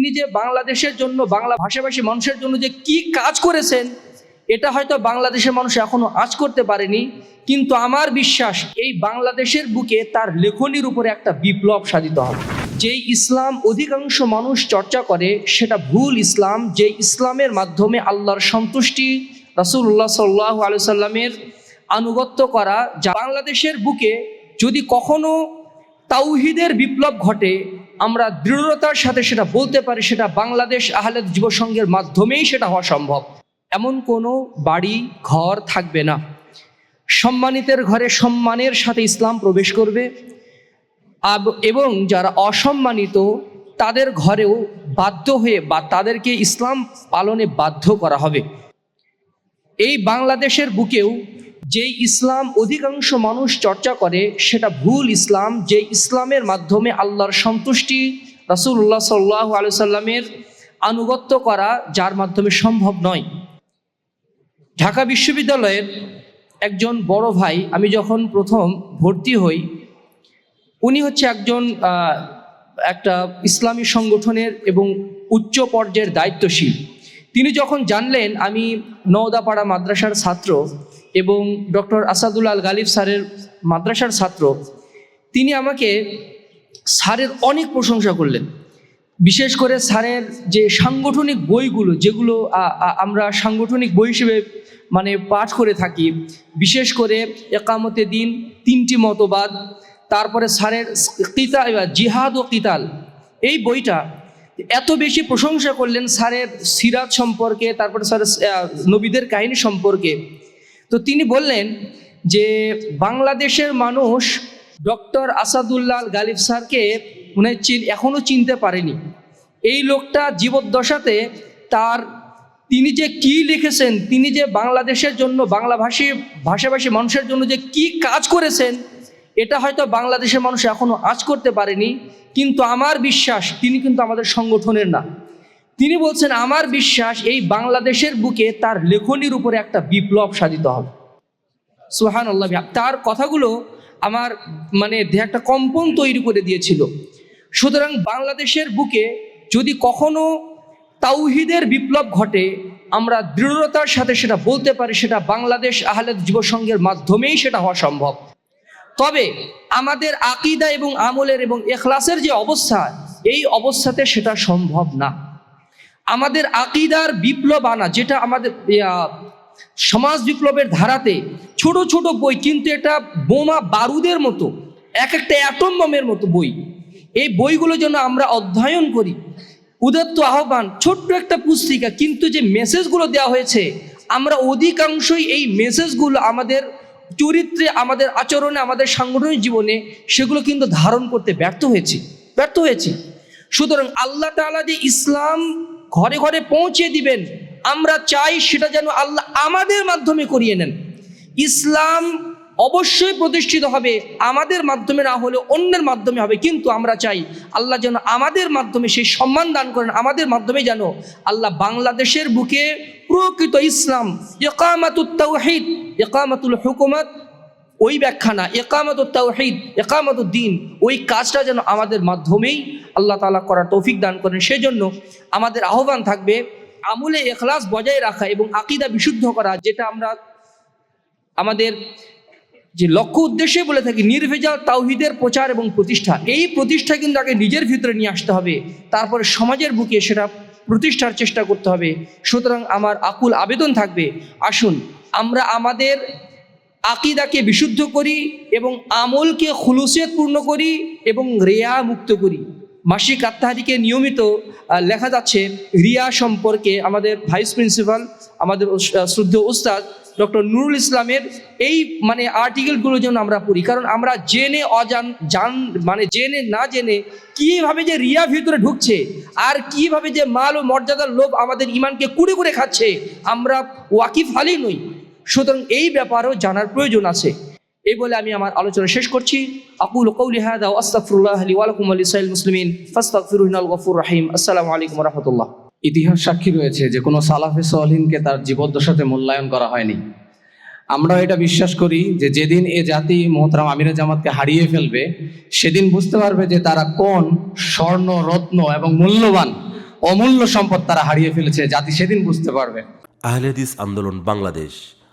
তিনি যে বাংলাদেশের জন্য, বাংলা ভাষাভাষী মানুষের জন্য যে কি কাজ করেছেন, এটা হয়তো বাংলাদেশের মানুষ এখনো আজ করতে পারেনি, কিন্তু আমার বিশ্বাস এই বাংলাদেশের বুকে তার লেখনীর উপরে একটা বিপ্লব সাধিত হবে। যেই ইসলাম অধিকাংশ মানুষ চর্চা করে সেটা ভুল ইসলাম, যে ইসলামের মাধ্যমে আল্লাহর সন্তুষ্টি, রাসূলুল্লাহ সাল্লাল্লাহু আলাইহি সাল্লামের আনুগত্য করা। যা বাংলাদেশের বুকে যদি কখনো তাওহীদের বিপ্লব ঘটে, আমরা দৃঢ়তার সাথে সেটা বলতে পারি, সেটা বাংলাদেশ আহলে যুব সংঘের মাধ্যমেই সেটা হওয়া সম্ভব। এমন কোনো বাড়ি ঘর থাকবে না, সম্মানিতের ঘরে সম্মানের সাথে ইসলাম প্রবেশ করবে, এবং যারা অসম্মানিত তাদের ঘরেও বাধ্য হয়ে বা তাদেরকে ইসলাম পালনে বাধ্য করা হবে। এই বাংলাদেশের বুকেও যেই ইসলাম অধিকাংশ মানুষ চর্চা করে সেটা ভুল ইসলাম, যে ইসলামের মাধ্যমে আল্লাহর সন্তুষ্টি, রাসূলুল্লাহ সাল্লাল্লাহু আলাইহি সাল্লামের আনুগত্য করা, যার মাধ্যমে সম্ভব নয়। ঢাকা বিশ্ববিদ্যালয়ের একজন বড় ভাই, আমি যখন প্রথম ভর্তি হই, উনি হচ্ছে একজন একটা ইসলামী সংগঠনের এবং উচ্চ পর্যায়ের দায়িত্বশীল। তিনি যখন জানলেন আমি নওদাপাড়া মাদ্রাসার ছাত্র এবং ডক্টর আসাদুল আল গালিব স্যারের মাদ্রাসার ছাত্র, তিনি আমাকে স্যারের অনেক প্রশংসা করলেন। বিশেষ করে স্যারের যে সাংগঠনিক বইগুলো, যেগুলো আমরা সাংগঠনিক বই হিসেবে পাঠ করে থাকি, বিশেষ করে একামতে দিন, 3টি মতবাদ, তারপরে স্যারের জিহাদ ও কিতাল, এই বইটা এত বেশি প্রশংসা করলেন স্যারের সিরাত সম্পর্কে, তারপরে স্যারের নবীদের কাহিনী সম্পর্কে। তো তিনি বললেন যে বাংলাদেশের মানুষ ডক্টর আসাদুল্লাহ আল গালিব স্যারকে এখনও চিনতে পারেনি। এই লোকটা জীবদ্দশাতে তিনি যে কি লিখেছেন, তিনি যে বাংলাদেশের জন্য, ভাষাভাষী মানুষের জন্য যে কি কাজ করেছেন, এটা হয়তো বাংলাদেশের মানুষ এখনো আজ করতে পারেনি, কিন্তু আমার বিশ্বাস তিনি কিন্তু আমাদের সংগঠনের না। তিনি বলছেন আমার বিশ্বাস এই বাংলাদেশের বুকে তার লেখনীর উপরে একটা বিপ্লব সাধিত হবে। সুবহানাল্লাহ। তার কথাগুলো আমার দেহে একটা কম্পন তৈরি করে দিয়েছিল। সুতরাং বাংলাদেশের বুকে যদি কখনো তাওহীদের বিপ্লব ঘটে, আমরা দৃঢ়তার সাথে সেটা বলতে পারি, সেটা বাংলাদেশ আহলে যুব সংঘের মাধ্যমেই সেটা হওয়া সম্ভব। তবে আমাদের আকীদা এবং আমলের এবং ইখলাসের যে অবস্থা, এই অবস্থাতে সেটা সম্ভব না। আমাদের আকীদার বিপ্লব আনা, যেটা আমাদের সমাজ বিপ্লবের ধারাতে ছোট ছোট বই, কিন্তু এটা বোমা বারুদের মতো, এক একটা অ্যাটম বোমের মতো বই। এই বইগুলো যেন আমরা অধ্যয়ন করি। উদাত্ত আহ্বান, ছোট্ট একটা পুস্তিকা, কিন্তু যে মেসেজগুলো দেওয়া হয়েছে, আমরা অধিকাংশই এই মেসেজগুলো আমাদের চরিত্রে, আমাদের আচরণে, আমাদের সাংগঠনিক জীবনে সেগুলো কিন্তু ধারণ করতে ব্যর্থ হয়েছি। সুতরাং আল্লাহ তাআলা যে ইসলাম ঘরে ঘরে পৌঁছে দিবেন, আমরা চাই সেটা যেন আল্লাহ আমাদের মাধ্যমে করিয়ে নেন। ইসলাম অবশ্যই প্রতিষ্ঠিত হবে, আমাদের মাধ্যমে না হলে অন্যের মাধ্যমে হবে, কিন্তু আমরা চাই আল্লাহ যেন আমাদের মাধ্যমে সেই সম্মান দান করেন, আমাদের মাধ্যমে যেন আল্লাহ বাংলাদেশের বুকে প্রকৃত ইসলাম, ইকামাতুত তাওহীদ, ইকামাতুল হুকুমাত, ওই ব্যাখ্যা না, ইকামাতুত তাওহীদ, ইকামাতুদ দ্বীন, ওই কাজটা যেন আমাদের মাধ্যমেই আল্লাহ তাআলা করার তৌফিক দান করেন। সেই জন্য আমাদের আহ্বান থাকবে আমলে ইখলাস বজায় রাখা এবং আকীদা বিশুদ্ধ করা, যেটা আমরা আমাদের যে লক্ষ্য উদ্দেশ্যে বলে থাকি, নির্ভেজাল তাওহীদের প্রচার এবং প্রতিষ্ঠা। এই প্রতিষ্ঠা কিন্তু আগে নিজের ভিতরে নিয়ে আসতে হবে, তারপরে সমাজের বুকে সেটা প্রতিষ্ঠার চেষ্টা করতে হবে। সুতরাং আমার আকুল আবেদন থাকবে, আসুন আমরা আমাদের আকীদাকে বিশুদ্ধ করি এবং আমলকে খুলুসিয়ত পূর্ণ করি এবং রিয়া মুক্ত করি। মাসিক আত্মাহারিকে নিয়মিত লেখা যাচ্ছে রিয়া সম্পর্কে। আমাদের ভাইস প্রিন্সিপাল, আমাদের শ্রদ্ধেয় উস্তাদ ডক্টর নুরুল ইসলামের এই আর্টিকেলগুলো যেন আমরা পড়ি, কারণ আমরা জেনে জেনে না জেনে কীভাবে যে রিয়া ভিতরে ঢুকছে, আর কীভাবে যে মাল ও মর্যাদার লোভ আমাদের ইমানকে কুড়ে কুড়ে খাচ্ছে, আমরা ওয়াকিফ হালি নই। সুতরাং এই ব্যাপারেও জানার প্রয়োজন আছে। এই বলে আমি আমার আলোচনা শেষ করছি। আকুলু কওলি হাযা ওয়া আস্তাগফিরুল্লাহ লি ওয়া লাকুম ওয়া লিসাইরিল মুসলিমিন ফাস্তাগফিরুহু ইন্নাহু গফুরুর রহিম। আসসালামু আলাইকুম ওয়া রাহমাতুল্লাহ। ইতিহাস সাক্ষী রয়েছে যে কোনো সালাফে সালেহিনকে তার জীবদ্দশাতে মূল্যায়ন করা হয়নি। আমরা এটা বিশ্বাস করি যে যেদিন এ জাতি মোহতারাম আমিরে জামাতকে হারিয়ে ফেলবে, সেদিন বুঝতে পারবে যে তারা কোন স্বর্ণ, রত্ন এবং মূল্যবান অমূল্য সম্পদ তারা হারিয়ে ফেলেছে, জাতি সেদিন বুঝতে পারবে। আহলে হাদিস আন্দোলন বাংলাদেশ।